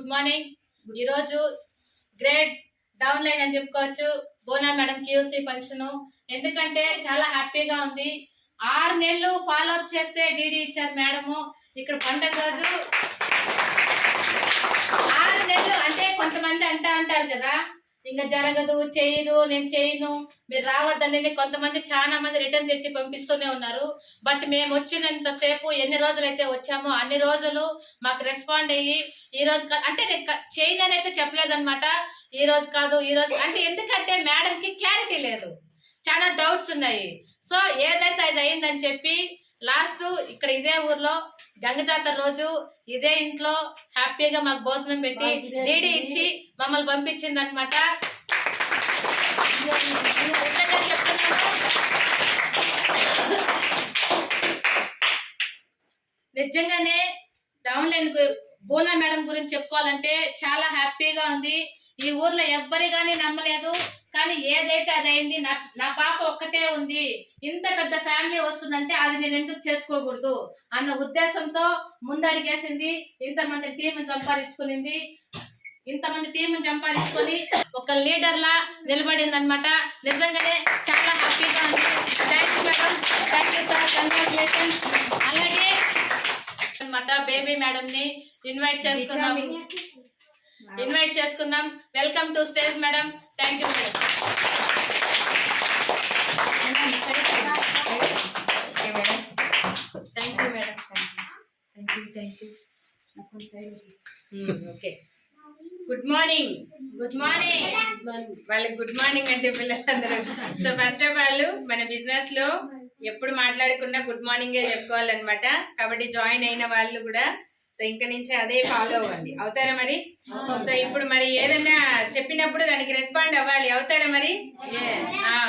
Good morning. ఈరోజు great down line అని చెప్పుకోవచ్చు బోనా మేడం క్యూసీ ఫంక్షన్. ఎందుకంటే చాలా హ్యాపీగా ఉంది. 6 నెలలు ఫాలో అప్ చేస్తే డీడీ ఇచ్చారు మేడము. ఇక్కడ పండగ రోజు 6 నెలలు అంటే కొంతమంది అంటారు కదా ఇంకా జరగదు, చేయరు, నేను చేయను, మీరు రావద్దని కొంతమంది చాలా మంది రిటర్న్ తెచ్చి పంపిస్తూనే ఉన్నారు. బట్ మేము వచ్చినంతసేపు ఎన్ని రోజులైతే వచ్చామో అన్ని రోజులు మాకు రెస్పాండ్ అయ్యి ఈ రోజు అంటే నేను చేయను అని అయితే చెప్పలేదన్నమాట. ఈ రోజు కాదు ఈ రోజు అంటే ఎందుకంటే మేడంకి క్లారిటీ లేదు, చాలా డౌట్స్ ఉన్నాయి. సో ఏదైతే అది అయిందని చెప్పి లాస్ట్ ఇక్కడ ఇదే ఊర్లో గంగ జాతర రోజు ఇదే ఇంట్లో హ్యాపీగా మాకు భోజనం పెట్టి డీడీ ఇచ్చి మమ్మల్ని పంపించింది అనమాట. నిజంగానే డౌన్ లైన్ బోనా మేడం గురించి చెప్పుకోవాలంటే చాలా హ్యాపీగా ఉంది. ఈ ఊర్లో ఎవ్వరి కానీ నమ్మలేదు, కానీ ఏదైతే అది అయింది. నా పాప ఒక్కటే ఉంది, ఇంత పెద్ద ఫ్యామిలీ వస్తుందంటే అది నేను ఎందుకు చేసుకోకూడదు అన్న ఉద్దేశంతో ముందడిగేసింది. ఇంతమంది టీంని సంపాదించుకునింది, ఇంతమంది టీంని సంపాదించుకొని ఒక లీడర్ లా నిలబడింది అనమాట. నిజంగానే చాలా హ్యాపీగా ఉంది. Thank you madam, thank you sir, congratulations. అలాగే అనమాట బేబీ మేడం ని ఇన్వైట్ చేసుకుందాం. Welcome to stage madam. Thank you madam. Thank you madam. Thank you. Okay, good morning. Good morning. వాళ్ళకి గుడ్ మార్నింగ్ అంటే పిల్లలందరూ. సో ఫస్ట్ ఆఫ్ ఆల్ మన business లో ఎప్పుడు మాట్లాడుకున్నా గుడ్ మార్నింగే చెప్పుకోవాలన్నమాట. కాబట్టి జాయిన్ అయిన వాళ్ళు కూడా సో ఇంక నుంచి అదే ఫాలో అవ్వండి. అవుతారా మరి? సో ఇప్పుడు మరి ఏదన్నా చెప్పినప్పుడు దానికి రెస్పాండ్ అవ్వాలి. అవుతారా మరి?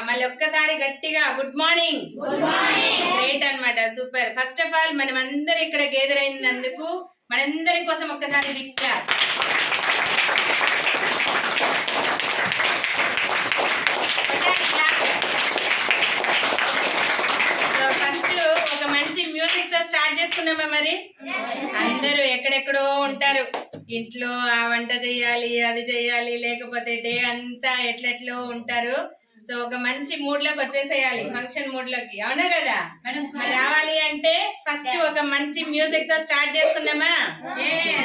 మళ్ళీ ఒక్కసారి గట్టిగా గుడ్ మార్నింగ్. గ్రేట్ అన్నమాట, సూపర్. ఫస్ట్ ఆఫ్ ఆల్ మనం అందరు ఇక్కడ గేదర్ అయినందుకు మనందరి కోసం ఒక్కసారి బిగ్ క్లాస్. సో ఫస్ట్ ఒక మంచి మ్యూజిక్ తో స్టార్ట్ చేసుకున్నామా మరి? అందరూ ఎక్కడెక్కడో ఉంటారు, ఇంట్లో ఆ వంట చెయ్యాలి, అది చెయ్యాలి, లేకపోతే డే అంతా ఎట్లెట్లో ఉంటారు. సో ఒక మంచి మూడ్ లోకి వచ్చేసేయాలి, ఫంక్షన్ మూడ్ లోకి. అవునా కదా? మరి రావాలి అంటే ఫస్ట్ ఒక మంచి మ్యూజిక్ తో స్టార్ట్ చేసుకున్నామా?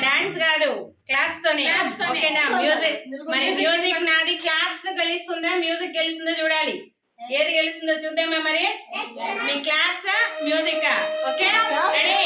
డాన్స్ కాదు, క్లాప్స్ తోనే. ఓకేనా? మ్యూజిక్ మరి మ్యూజిక్ నాది క్లాప్స్ గెలుస్తుందా మ్యూజిక్ గెలుస్తుందో చూడాలి. ఏది గెలుస్తుందో చూద్దామా మరి? మీ క్లాప్స్ మ్యూజిక్. Okay, ready?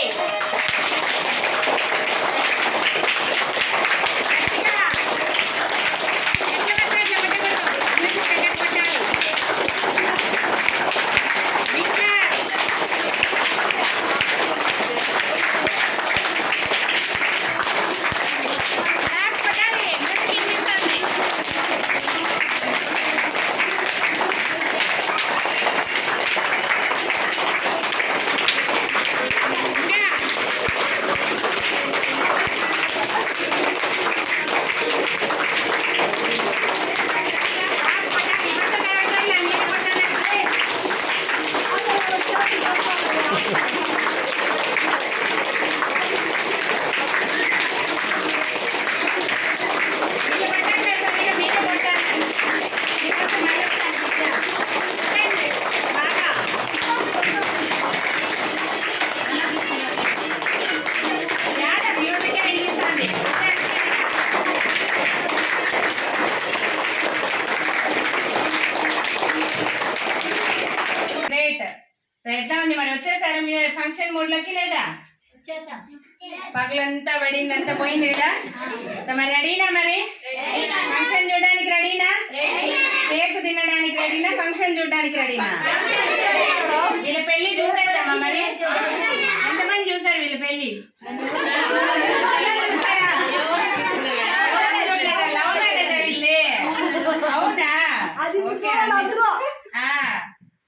ఎట్లా ఉంది మరి? వచ్చేసారు మీ ఫంక్షన్ మూడ్ లోకి లేదా? పగలంతా పడింది, అంతా పోయింది కదా? మరి రెడీనా? మరి ఫంక్షన్ చూడడానికి రెడీనా? కేక్ తినడానికి రెడీనా? ఫంక్షన్ చూడడానికి రెడీనా? వీళ్ళ పెళ్లి చూసేద్దామా మరి? ఎంతమంది చూసారు వీళ్ళ పెళ్లి? లవ్ మ్యారేజ్ వీళ్ళే? అవునా?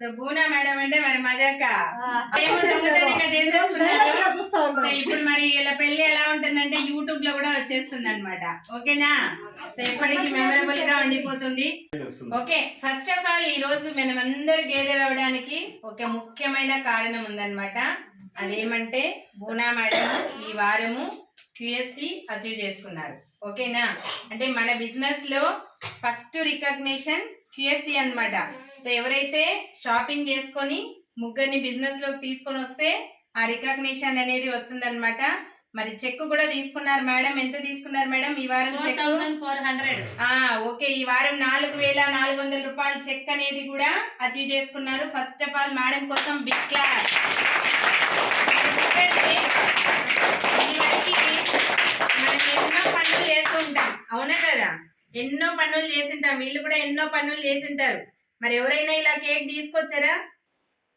సో బూనా మేడం అంటే మరి మజాక చేసేసుకున్నారు. ఇప్పుడు మరి వీళ్ళ పెళ్లి ఎలా ఉంటుందంటే యూట్యూబ్ లో కూడా వచ్చేస్తుంది అనమాట. ఓకేనా? సో ఎప్పటికీ మెమరబుల్ గా ఉండిపోతుంది. ఓకే, ఫస్ట్ ఆఫ్ ఆల్ ఈ రోజు మనం అందరు గేదర్ అవడానికి ఒక ముఖ్యమైన కారణం ఉందన్నమాట. అదేమంటే బూనా మేడం ఈ వారము QSC అచీవ్ చేసుకున్నారు. ఓకేనా? అంటే మన బిజినెస్ లో ఫస్ట్ రికగ్నిషన్ QSC అన్నమాట. సో ఎవరైతే షాపింగ్ చేసుకొని ముగ్గురిని బిజినెస్ లోకి తీసుకొని వస్తే ఆ రికగ్నిషన్ అనేది వస్తుందన్నమాట. మరి చెక్ కూడా తీసుకున్నారు మేడం. ఎంత తీసుకున్నారు మేడం ఈ వారం చెక్? 4400. ఓకే, ఈ వారం 4400 రూపాయల చెక్ అనేది కూడా అచీవ్ చేసుకున్నారు. ఫస్ట్ ఆఫ్ ఆల్ మేడం కోసం బిగ్ క్లాస్. మనం ఎన్నో పనులు చేస్తుంటాం, అవునా కదా? ఎన్నో పనులు చేసింటాం, వీళ్ళు కూడా ఎన్నో పనులు చేసింటారు. మరి ఎవరైనా ఇలా కేక్ తీసుకొచ్చారా?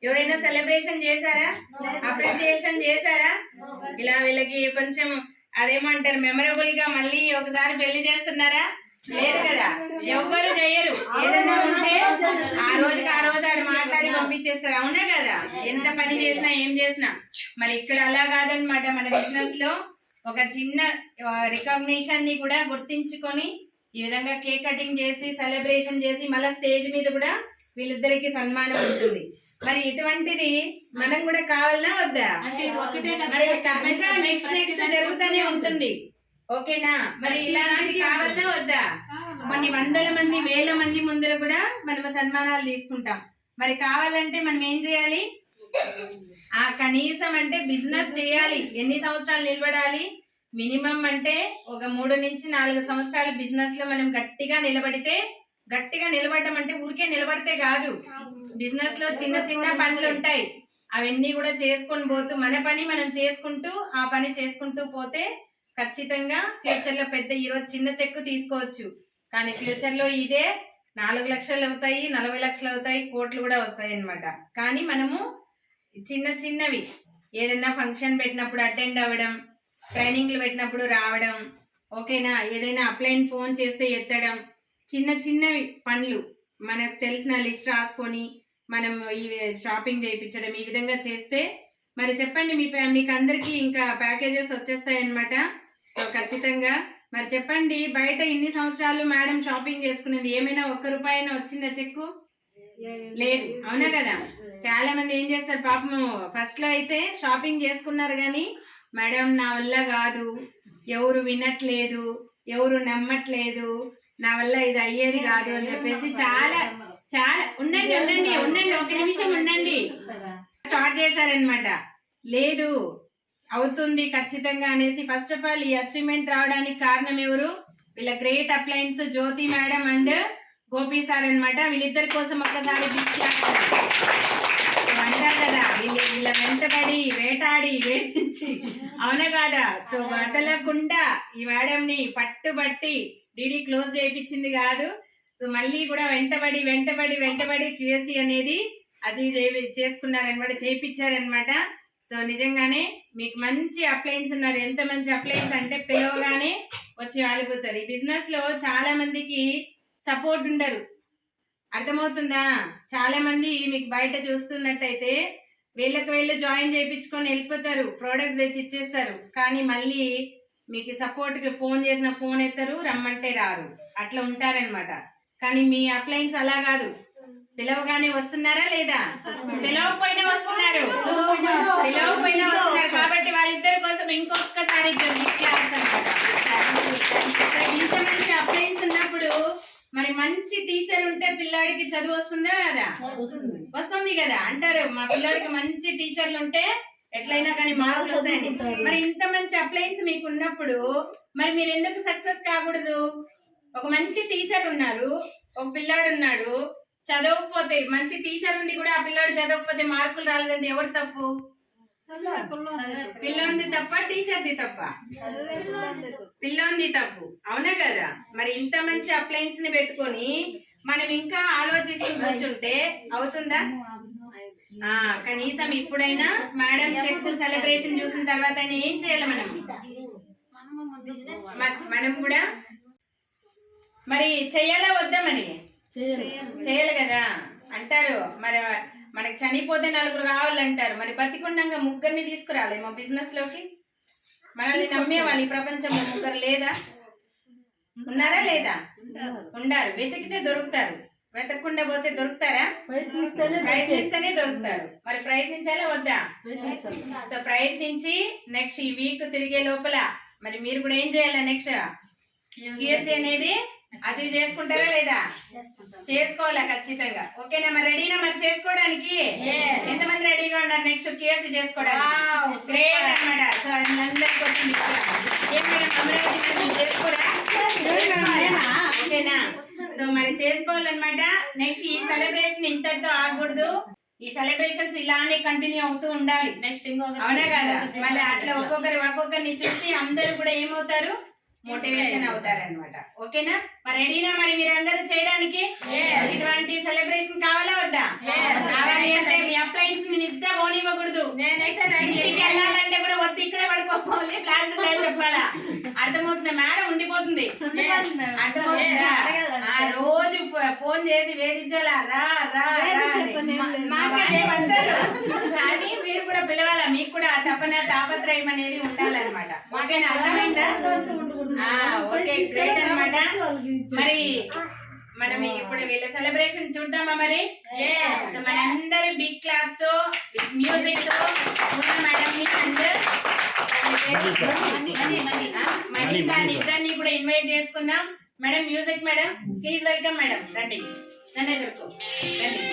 ఎవరైనా సెలబ్రేషన్ చేశారా? అప్రిసియేషన్ చేశారా? ఇలా వీళ్ళకి కొంచెం అదేమంటారు, మెమరబుల్ గా మళ్ళీ ఒకసారి పెళ్లి చేస్తున్నారా? లేదు కదా, ఎవ్వరు చేయరు. ఏదైనా ఉంటే ఆ రోజుకి ఆ రోజు ఆడు మాట్లాడి పంపించేస్తారు, అవునా కదా? ఎంత పని చేసినా ఏం చేసినా. మరి ఇక్కడ అలా కాదనమాట. మన బిజినెస్ లో ఒక చిన్న రికగ్నిషన్ ని కూడా గుర్తించుకొని ఈ విధంగా కేక్ కటింగ్ చేసి సెలబ్రేషన్ చేసి మళ్ళీ స్టేజ్ మీద కూడా వీళ్ళిద్దరికి సన్మానం ఉంటుంది. మరి ఇటువంటిది మనం కూడా కావాలనా వద్దా? మరి నెక్స్ట్ జరుగుతూనే ఉంటుంది, ఓకేనా? మరి ఇలాంటిది కావాలనా వద్దా? కొన్ని వందల మంది వేల మంది ముందర కూడా మనం సన్మానాలు తీసుకుంటాం. మరి కావాలంటే మనం ఏం చేయాలి? కనీసం అంటే బిజినెస్ చేయాలి. ఎన్ని సంవత్సరాలు నిలబడాలి? మినిమం అంటే ఒక 3 నుంచి 4 సంవత్సరాల బిజినెస్ లో మనం గట్టిగా నిలబడటం అంటే ఊరికే నిలబడితే కాదు. బిజినెస్ లో చిన్న చిన్న పనులు ఉంటాయి, అవన్నీ కూడా చేసుకొని పోతూ మన పని మనం చేసుకుంటూ ఆ పని చేసుకుంటూ పోతే ఖచ్చితంగా ఫ్యూచర్ లో పెద్ద ఈరోజు చిన్న చెక్ తీసుకోవచ్చు, కానీ ఫ్యూచర్ లో ఇదే 4 లక్షలు అవుతాయి, 40 లక్షలు అవుతాయి, కోట్లు కూడా వస్తాయి అన్నమాట. కానీ మనము చిన్న చిన్నవి ఏదైనా ఫంక్షన్ పెట్టినప్పుడు అటెండ్ అవ్వడం, ట్రైనింగ్లు పెట్టినప్పుడు రావడం, ఓకేనా? ఏదైనా అప్లైన్ ఫోన్ చేస్తే ఎత్తడం, చిన్న చిన్నవి పనులు మనకు తెలిసిన లిస్ట్ రాసుకొని మనం ఈ షాపింగ్ చేయించడం, ఈ విధంగా చేస్తే మరి చెప్పండి మీకు అందరికీ ఇంకా ప్యాకేజెస్ వచ్చేస్తాయి అన్నమాట. సో ఖచ్చితంగా మరి చెప్పండి, బయట ఇన్ని సంవత్సరాలు మేడం షాపింగ్ చేసుకునేది ఏమైనా 1 రూపాయి అయినా వచ్చిందా చెక్కు? లేదు, అవునా కదా? చాలా మంది ఏం చేస్తారు పాపం, ఫస్ట్ లో అయితే షాపింగ్ చేసుకున్నారు కానీ మేడం నా వల్ల కాదు, ఎవరు వినట్లేదు, ఎవరు నమ్మట్లేదు, నా వల్ల ఇది అయ్యేది కాదు అని చెప్పేసి చాలా చాలా ఉండండి ఒక నిమిషం ఉండండి, స్టార్ట్ చేశారనమాట. లేదు అవుతుంది ఖచ్చితంగా అనేసి. ఫస్ట్ ఆఫ్ ఆల్ ఈ అచీవ్మెంట్ రావడానికి కారణం ఎవరు? వీళ్ళ great appliances Jyothi madam and Gopi sir అన్నమాట. వీళ్ళిద్దరి కోసం ఒక్కసారి అంటారు కదా, వీళ్ళ వెంటబడి వేటాడి వేధించి, అవునా కాదా? సో వదలకుండా ఈ మేడం ని పట్టుబట్టి డీడీ క్లోజ్ చేయించింది కాదు. సో మళ్ళీ కూడా వెంటబడి QSC అనేది అచీవ్ చేసుకున్నారనమాట, చేయించారనమాట. సో నిజంగానే మీకు మంచి అప్లయన్స్ ఉన్నారు. ఎంత మంచి అప్లయన్స్ అంటే పిలవగానే వచ్చి వాలిపోతారు. ఈ బిజినెస్ లో చాలా మందికి సపోర్ట్ ఉండరు, అర్థమవుతుందా? చాలా మంది మీకు బయట చూస్తున్నట్టయితే వీళ్ళు జాయిన్ చేయించుకొని వెళ్ళిపోతారు, ప్రోడక్ట్ తెచ్చి ఇచ్చేస్తారు, కానీ మళ్ళీ మీకు సపోర్ట్ కి ఫోన్ చేసిన ఫోన్ ఎత్తరు, రమ్మంటే రారు, అట్లా ఉంటారనమాట. కానీ మీ అప్లయన్స్ అలా కాదు, పిలవగానే వస్తున్నారా లేదా? పిలవకపోయినా వస్తున్నారు కాబట్టి వాళ్ళిద్దరి కోసం ఇంకొకసారి ఇంతమంది అప్లయన్స్ ఉన్నప్పుడు మరి మంచి టీచర్ ఉంటే పిల్లాడికి చదువు వస్తుందా కదా? వస్తుంది కదా. అంటారు మా పిల్లాడికి మంచి టీచర్లు ఉంటే ఎట్లయినా కానీ మార్కులు వస్తాయని. మరి ఇంత మంచి అప్లయన్స్ మీకు ఉన్నప్పుడు మరి మీరు ఎందుకు సక్సెస్ కాకూడదు? ఒక మంచి టీచర్ ఉన్నారు, ఒక పిల్లాడు ఉన్నాడు, చదవకపోతే, మంచి టీచర్ ఉండి కూడా ఆ పిల్లాడు చదవకపోతే మార్కులు రాలేదండి, ఎవరు తప్పు? పిల్లోంది తప్ప టీచర్ది తప్ప? పిల్లోంది తప్పు, అవునా కదా? మరి ఇంత మంచి అప్లయన్స్ ని పెట్టుకొని మనం ఇంకా ఆలోచిస్తూ కూర్చుంటే అవుతుందా? కనీసం ఇప్పుడైనా మేడం చెక్ సెలబ్రేషన్ చూసిన తర్వాత ఏం చేయాలి మనం కూడా మరి చెయ్యాలా వద్దా? మరి చేయాలి కదా. అంటారు మరి మనకి చనిపోతే 4 కావాలంటారు, మరి బతికుండంగా 3 తీసుకురాలేమో బిజినెస్ లోకి. మనల్ని నమ్మే వాళ్ళు ఈ ప్రపంచంలో 3 లేదా? ఉన్నారా లేదా? ఉండారు. వెతికితే దొరుకుతారు, వెతకకుండా పోతే దొరుకుతారా? ప్రయత్నిస్తేనే దొరుకుతారు. మరి ప్రయత్నించాలా వద్దా? సో ప్రయత్నించి నెక్స్ట్ ఈ వీక్ తిరిగే లోపల మరి మీరు కూడా ఏం చేయాలి? నెక్స్ట్ QSC అనేది అచీవ్ చేసుకుంటారా లేదా? చేసుకోవాలా ఖచ్చితంగా. ఓకేనా? మరి రెడీనా మరి చేసుకోవడానికి? ఎంతమంది రెడీగా ఉన్నారు నెక్స్ట్ QSC చేసుకోవడానికి? గ్రేట్ అన్నమాట. సో అందరికి వచ్చింది. ఏం మేడం అమరావతి మీరు చేసుకోరా? ఓకేనా? సో మరి చేసుకోవాలన్నమాట. నెక్స్ట్ ఈ సెలబ్రేషన్ ఇంతటితో ఆగకూడదు. ఈ సెలబ్రేషన్స్ ఇలానే కంటిన్యూ అవుతూ ఉండాలి. నెక్స్ట్ అవునా కదా? మళ్ళీ అట్లా ఒక్కొక్కరిని చూసి అందరూ కూడా ఏమవుతారు? మోటివేషన్ అవుతారన్నమాట. ఓకేనా? మరి రెడీనా మరి మీరందరూ చేయడానికి? ఇటువంటి సెలబ్రేషన్ కావాలా వద్దా? కావాలి అంటే మీ అప్లయన్స్ మీ నిద్ర పోనివ్వకూడదు. ఇంటికి వెళ్ళాలంటే కూడా వద్దు, ఇక్కడే పడుకోవాలి. ప్లాన్స్ చెప్పాలా? అర్థమవుతుందా మేడం? ఉండిపోతుంది. అర్థమవుతుందా? ఆ రోజు ఫోన్ చేసి వేధించాలా? రా రా కానీ మీరు కూడా పిలవాలా. మీకు కూడా తపన తాపత్రయం అనేది ఉండాలన్నమాట. ఓకేనా? అర్థమైందా? ఓకే గ్రేట్ అన్నమాట. మరి మనం ఇప్పుడు వీళ్ళ సెలబ్రేషన్ చూద్దామా? మరి మనందరి బిగ్ క్లాస్ తో మ్యూజిక్ తో మేడం మనీ సార్ ఇద్దరిని కూడా ఇన్వైట్ చేసుకుందాం. Madam music madam please welcome madam. రండి నన్నే చెప్పుకో రండి.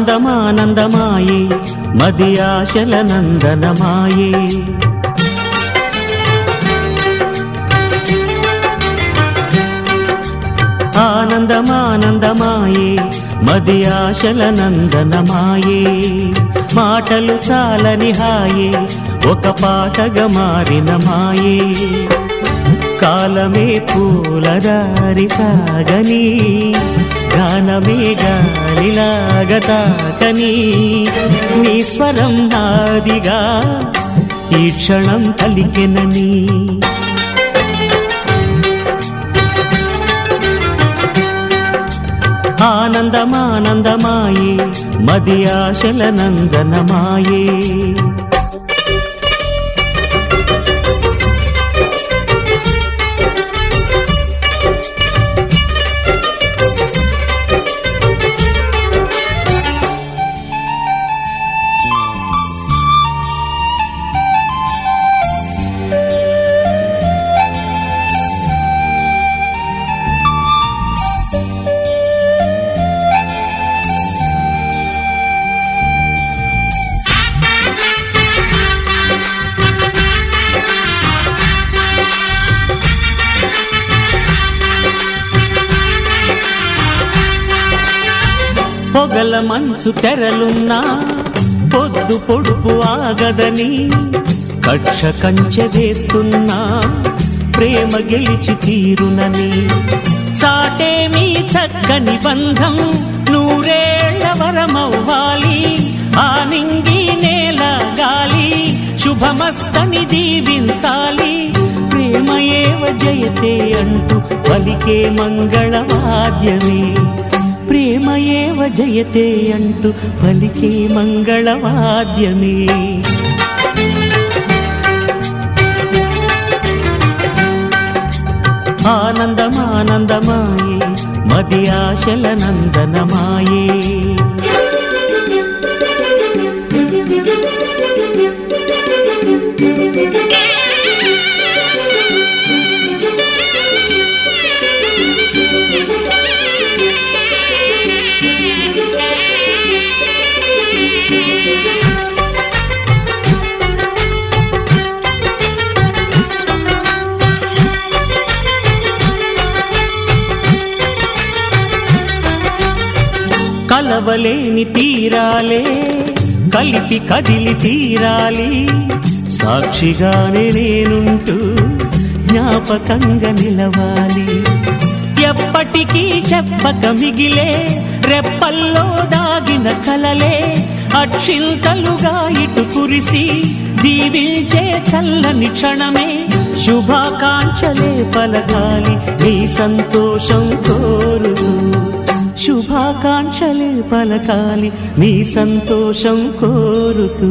ఆనందమానందమాయే మది ఆశల నందనమాయే ఆనందమానందమాయే మది ఆశల నందనమాయే మాటలు చాలని హాయే ఒక పాటగా మారిన మాయే కాలమే పూలదారి సాగని గానమే గాలిలాగా తాకని నీ స్వరం నాదిగా ఈ క్షణం పలికెనని ఆనందమానందమాయే మది ఆశల నందనమాయే పొగల మంచు తెరలున్నా పొద్దు పొడుపు ఆగదని కక్ష కంచె వేస్తున్నా ప్రేమ గెలిచి తీరునని సాటేమీ చక్కని బంధం నూరేళ్ల వరమవ్వాలి ఆ నింగి నేల గాలి శుభమస్తని దీవించాలి ప్రేమయేవ జయతే అంటూ పలికే మంగళవాద్యమే ప్రేమయేవ జయతే అంటూ పలికే మంగళవాద్యమే ఆనందమానందమాయే మది ఆశల నందనమాయే కలవలేని తీరాలే కలిపి కదిలి తీరాలి సాక్షిగానే నేనుంటూ జ్ఞాపకంగా నిలవాలి ఎప్పటికీ చెప్పక మిగిలే రెప్పల్లో దాగిన కలలే అక్షింతలుగా ఇటు కురిసి దీవించే చల్లని క్షణమే శుభాకాంక్షలే పలకాలి నీ సంతోషం కోరుతూ శుభాకాంక్షలే పలకాలి నీ సంతోషం కోరుతూ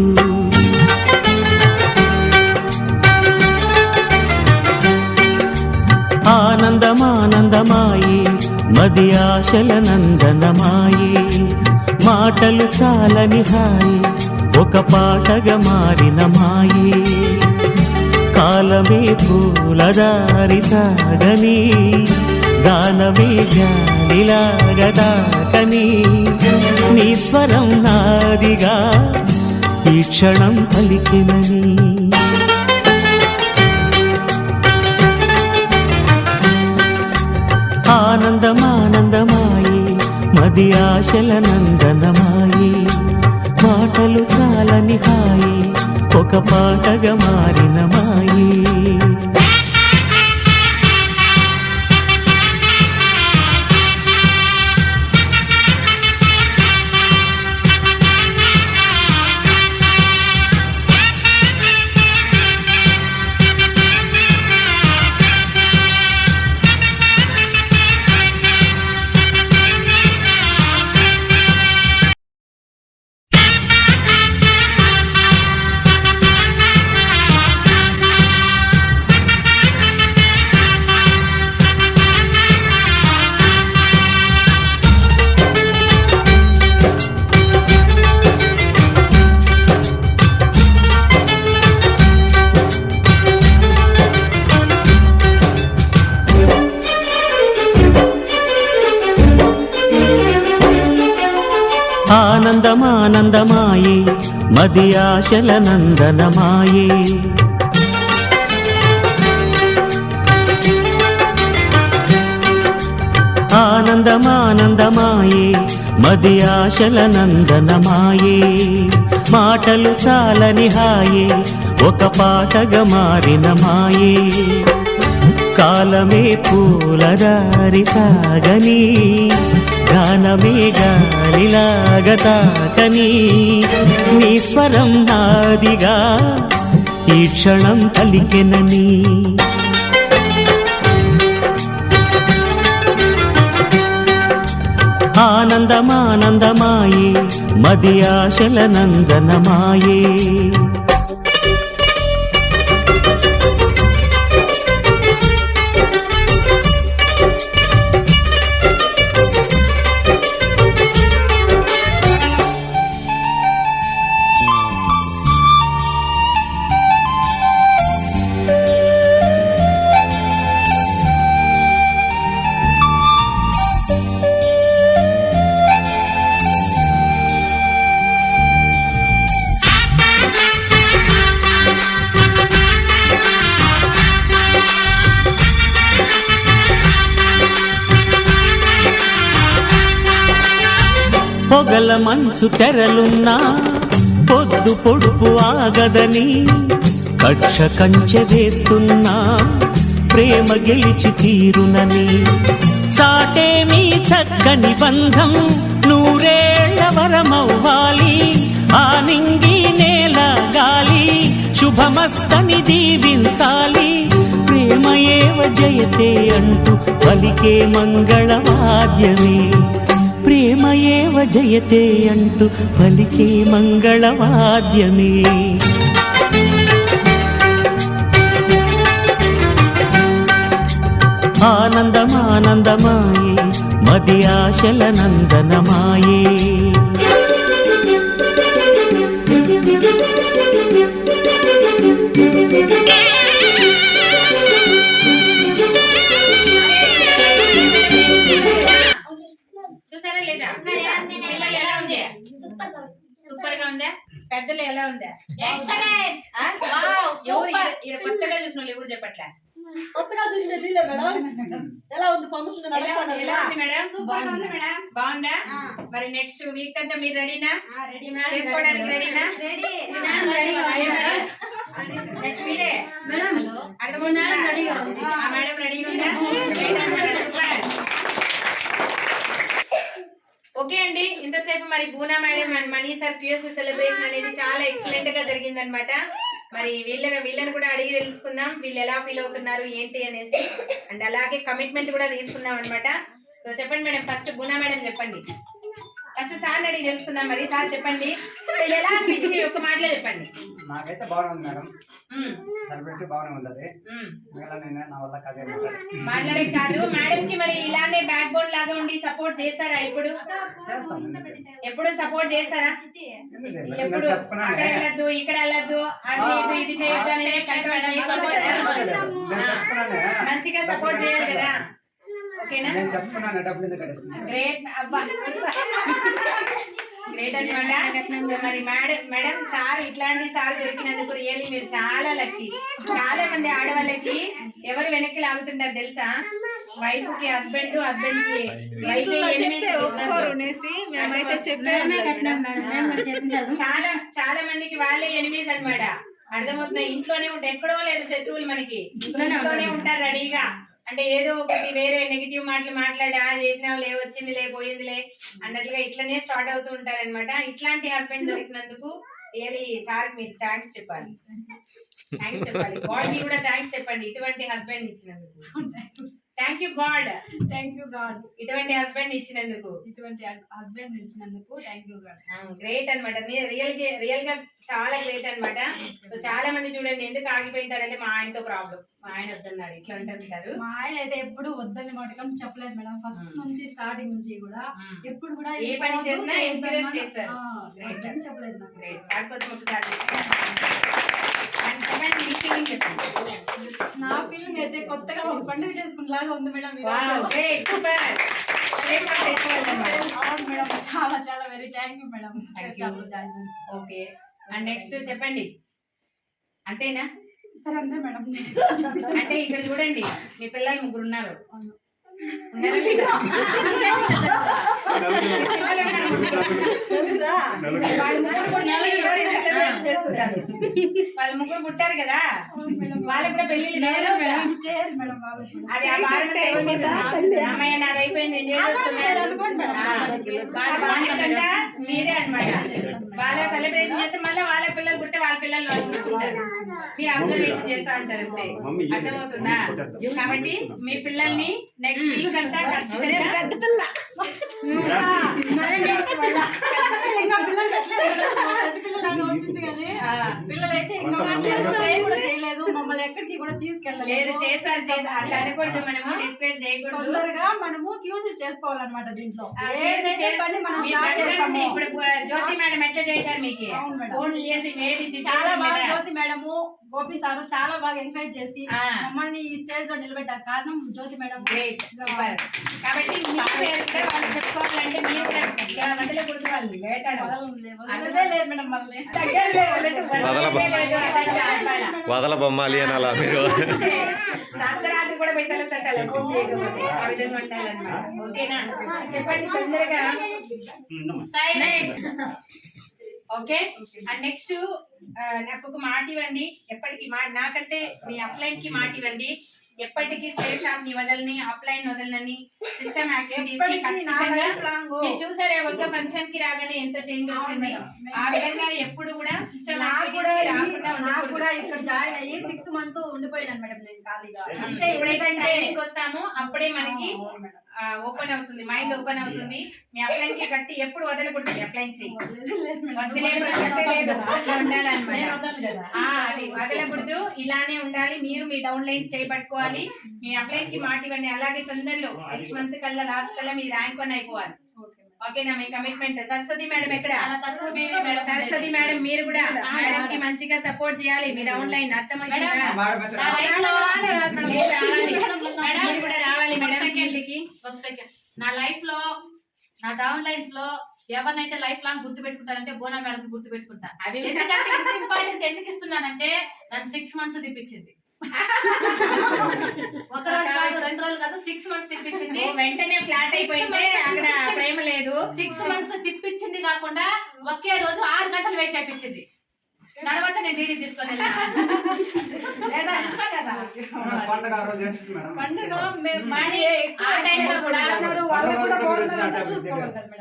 ఆనందమానందమాయే మది ఆశల నందనమాయే మాటలు చాలని హాయి ఒక పాటగా మారిన మాయే కాలమే పూలదారి సాగని గానమే గాలిలాగదాకని నీ స్వరం నాదిగా ఈ క్షణం పలికినని ఆనందమానందమాయే మది ఆశల నందనమాయే మాటలు చాలని హాయి ఒక పాటగా మారిన మాయే ఆనందమానందమాయే మది ఆశల నందనమాయే ఆనందమానందమాయే మది ఆశల నందనమాయే మాటలు చాలని హాయే ఒక పాటగా మారిన మాయే కాలమే పూలదారి సాగని గానమే గాలిలాగతాకని నీ స్వరం నాదిగా ఈ క్షణం పలికెనని ఆనందమానందమాయే మది ఆశల నందనమాయే పొగల మంచు తెరలున్నా పొద్దు పొడుపు ఆగదని కక్ష కంచె వేస్తున్నా ప్రేమ గెలిచి తీరునని సాటే మీ చక్కని బంధం నూరేళ్ల వరమవ్వాలి ఆ నింగి నేల గాలి శుభమస్తని దీవించాలి ప్రేమయేవ జయతే అంటూ పలికే మంగళవాద్యమే ప్రేమయేవ జయతే అంటూ పలికే మంగళవాద్యమే ఆనందమానందమాయే మది ఆశల నందనమాయే చూసారా లేదా పిల్లలు ఎలా ఉంది సూపర్ గా ఉందా పెద్దలు ఎలా ఉందా ఎక్సలెంట్ ఎవరు ఈడ కొత్తగా చూసిన వాళ్ళు ఎవరు చెప్పట్లే కొత్తగా చూసిన మేడం ఎలా ఉంది ఫంక్షన్ ఎలా ఉంది మేడం సూపర్ ఉంది మేడం బాగుందా మరి నెక్స్ట్ వీక్ అంతా మీరు రెడీనా చేసుకోవడానికి రెడీనా నెక్స్ట్ మీరే అర్థమవుతుందా మేడం రెడీగా ఉందా ఓకే అండి ఇంతసేపు మరి బూనా మేడం అండ్ మనీ సార్ క్యూఎస్సీ సెలబ్రేషన్ అనేది చాలా ఎక్సలెంట్ గా జరిగింది అనమాట మరి వీళ్ళని కూడా అడిగి తెలుసుకుందాం వీళ్ళు ఎలా ఫీల్ అవుతున్నారు ఏంటి అనేసి అండ్ అలాగే కమిట్మెంట్ కూడా తీసుకుందాం అనమాట సో చెప్పండి మేడం ఫస్ట్ బూనా మేడం చెప్పండి ఫస్ట్ సార్ అడిగి తెలుసుకుందాం మరి సార్ చెప్పండి వీళ్ళు ఎలా అనిపించింది ఒక మాటలో చెప్పండి నాకైతే బాగానే ఉంది మేడం సెలబ్రిటీ బాగానే ఉంది నా వల్ల కదే మాట్లాడే కాదు మేడం కి మరి ఇలానే బ్యాక్ బోన్ లాగా ఉండి సపోర్ట్ చేస్తారా ఇప్పుడు ఎప్పుడు సపోర్ట్ చేస్తారా ఎప్పుడు అక్కడ వెళ్ళద్దు ఇక్కడ వెళ్ళద్దు అది ఇది చేయొద్దు అనేది కంట్రోల్ మంచిగా సపోర్ట్ చేయాలి కదా ఓకేనా గ్రేట్ అబ్బా గ్రేట్ అన్నమాట మరి మేడం సార్ ఇట్లాంటి సార్ దొరికినందుకు రియల్లీ మీరు చాలా లక్కీ చాలా మంది ఆడవాళ్ళకి ఎవరు వెనక్కి లాగుతుంటారు తెలుసా వైఫ్ కి హస్బెండ్ హస్బెండ్ కి చాలా చాలా మందికి వాళ్ళే ఎనిమీస్ అన్నమాట అర్థమవుతుంది ఇంట్లోనే ఉంటాయి ఎక్కడో లేదు శత్రువులు మనకి ఇంట్లోనే ఉంటారు రెడీగా అంటే ఏదో ఒకటి వేరే నెగిటివ్ మాటలు మాట్లాడి చేసినా లే వచ్చిందిలే పోయిందిలే అన్నట్లుగా ఇట్లనే స్టార్ట్ అవుతూ ఉంటారనమాట ఇట్లాంటి హస్బెండ్ దొరికినందుకు రియలీ సార్ మీరు థ్యాంక్స్ చెప్పాలి గాడ్ కి కూడా థ్యాంక్స్ చెప్పండి ఇటువంటి హస్బెండ్ ఇచ్చినందుకు థ్యాంక్ యూ గాడ్ ఇటువంటి హస్బెండ్ ఇచ్చినందుకు గ్రేట్ అనమాట రియల్ గా చాలా గ్రేట్ అనమాట సో చాలా మంది చూడండి ఎందుకు ఆగిపోయింటారంటే మా ఆయనతో ప్రాబ్లం మా ఆయన వద్దన్నాడు ఇట్లా అంటారు మా ఆయన అయితే ఎప్పుడు వద్దని మాటకం చెప్పలేదు మేడం ఫస్ట్ నుంచి స్టార్టింగ్ నుంచి కూడా ఎప్పుడు కూడా ఏ పని చేసినా ఎంకరేజ్ చేస్తారు గ్రేట్ చెప్పలేదు నాకు గ్రేట్ సార్ కోసం ఒకసారి నా ఫీలింగ్ అయితే కొత్తగా ఒక పండుగ చేసుకునేలాగా ఉంది మేడం అవును మేడం చాలా చాలా very thank you madam okay and next చెప్పండి అంతేనా సరే అంతే మేడం అంటే ఇక్కడ చూడండి మీ పిల్లలు ముగ్గురు ఉన్నారు వాళ్ళు ముగ్గురు పుట్టారు కదా వాళ్ళకి కూడా పెళ్లి అది అమ్మాయి నాది అయిపోయింది మీరే అనమాట వాళ్ళ సెలబ్రేషన్ చేస్తే మళ్ళీ వాళ్ళ పిల్లలు పుట్టే వాళ్ళ పిల్లలు వాళ్ళు పుట్టుకుంటారు మీరు అబ్జర్వేషన్ చేస్తా ఉంటారు అంతే అర్థమవుతుందా కాబట్టి మీ పిల్లల్ని నెక్స్ట్ వీక్ అంతా ఖచ్చితంగా పెద్ద పిల్ల పిల్లలైతే చేయలేదు మమ్మల్ని ఎక్కడికి కూడా తీసుకెళ్ళలేదు చేశారు అట్లా అనకూడదు మనము డిస్కస్ చేయకూడదు తొందరగా మనము క్యూజ్ చేసుకోవాలన్నమాట దీంట్లో ఇప్పుడు జ్యోతి మేడం ఎట్లా చేశారు మీకు ఫోన్ చేసి చాలా బాగా జ్యోతి మేడము గోపి సారు చాలా బాగా ఎంకరేజ్ చేసి మమ్మల్ని ఈ స్టేజ్ లో నిలబెట్టారు కారణం జ్యోతి మేడం కాబట్టి వాళ్ళు చెప్పుకోవాలంటే మీరు వంటలే కొడుకు వాళ్ళు లేదు మేడం మళ్ళీ వదల బొమ్మాలి అనాలా మీరు రాత్రి కూడా పోయి తల పెట్టాలి ఆ విధంగా ఉండాలన్నమాట ఓకేనా చెప్పండి తొందరగా సైలెంట్. ఓకే అండ్ నెక్స్ట్ నాకు ఒక మాట ఇవ్వండి ఎప్పటికి నాకంటే మీ అప్లైన్ కి మాట ఇవ్వండి ఎప్పటికీ సేఫ్ షాప్ ని వదలని అప్లైన్ వదలని సిస్టమ్ యాక్టివిటీస్ కి ఖచ్చితంగా మీరు చూసారే ఒక ఫంక్షన్ కి రాగానే ఎంత చేంజ్ వచ్చింది ఆ విధంగా ఎప్పుడు కూడా సిస్టమ్ నాకు కూడా ఇక్కడ జాయిన్ అయ్యి 6 months ఉండిపోయినాను మేడం నేను ఖాళీగా. అంటే ఎప్పుడైతే ట్రైనింగ్ వస్తామో అప్పుడే మనకి ఓపెన్ అవుతుంది మైండ్ ఓపెన్ అవుతుంది మీ అప్లైన్ కి కట్టి ఎప్పుడు వదలకూడదు అప్లైన్ చేయి అది వదలకూడదు ఇలానే ఉండాలి మీరు మీ డౌన్ లైన్స్ చేయబట్టుకోవాలి మీ అప్లైన్ కి మాట ఇవ్వండి అలాగే తొందరలో నెక్స్ట్ మంత్ కల్లా లాస్ట్ కల్లా మీ ర్యాంక్ 1 అయిపోవాలి ఓకేనా మీ కమిట్మెంట్ సరస్వతి మేడం ఎక్కడ సరస్వతి మేడం మీరు కూడా మేడం కి మంచిగా సపోర్ట్ చేయాలి మీ డౌన్ లైన్ అర్థమైందా మీరు కూడా రావాలి మేడం కి ఒక సెకండ్. నా లైఫ్ లో నా డౌన్ లైన్స్ లో ఎవరినైతే లైఫ్ లాంగ్ గుర్తు పెట్టుకుంటానంటే బోనా మేడం గుర్తు పెట్టుకుంటా. అది ఎందుకంటే ఇంత ఇంపార్టెంట్ ఎందుకు ఇస్తున్నానంటే నన్ను 6 months తిప్పించింది. ఒక రోజు కాదు 2 రోజులు కాదు 6 months తిప్పించింది. వెంటనే ఫ్లాట్ అయిపోయింది అక్కడ ప్రేమ లేదు 6 months తిప్పించింది కాకుండా ఒకే రోజు 6 గంటలు వెయిట్ చేయించింది. తర్వాత నేను డీడీ తీసుకొని వెళ్ళాను. లేదా ఇష్టం కదా పండుగ ఆ రోజు ఏంటి మేడం? మరి ఆ టైంలో కూడా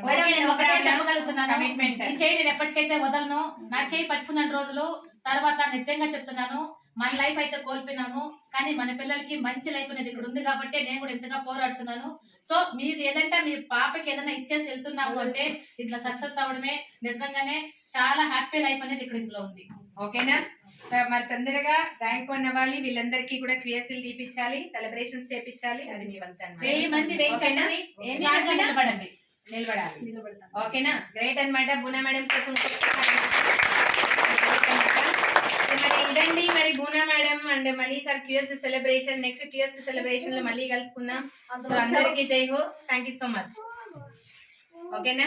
మేడం నేను ఒకటే చెప్పగలుగుతున్నాను ఈ చేయి నేను ఎప్పటికైతే వదలను. నా చేయి పట్టుకున్న రోజులు తర్వాత నిజంగా చెప్తున్నాను మన లైఫ్ అయితే కోల్పోయినాము కానీ మన పిల్లలకి మంచి లైఫ్ అనేది ఇక్కడ ఉంది కాబట్టి నేను కూడా ఎంతగా పోరాడుతున్నాను. సో మీరు ఏదంటే మీ పాపకి ఏదైనా ఇచ్చేసి వెళ్తున్నాము అంటే ఇట్లా సక్సెస్ అవ్వడమే నిజంగానే చాలా హ్యాపీ లైఫ్ అనేది ఇక్కడ ఇందులో ఉంది. ఓకేనా మరి తొందరగా ర్యాంక్ 1 అవ్వాలి వీళ్ళందరికీ కూడా క్యూఎస్ఎల్ తీపించాలి సెలబ్రేషన్స్ చేపించాలి అది మీ వంతు 1000 మంది వెయిట్ చేయండి నిలబడండి నిలబడాలి ఓకేనా గ్రేట్ అన్నమాట బూనా మేడం కోసం మరి ఇదండి మరి బూనా మేడం అండ్ మళ్ళీ sir QS celebration next QS celebration లో మళ్ళీ కలుసుకుందాం సో అందరికీ జై హో థ్యాంక్ యూ సో మచ్ ఓకేనా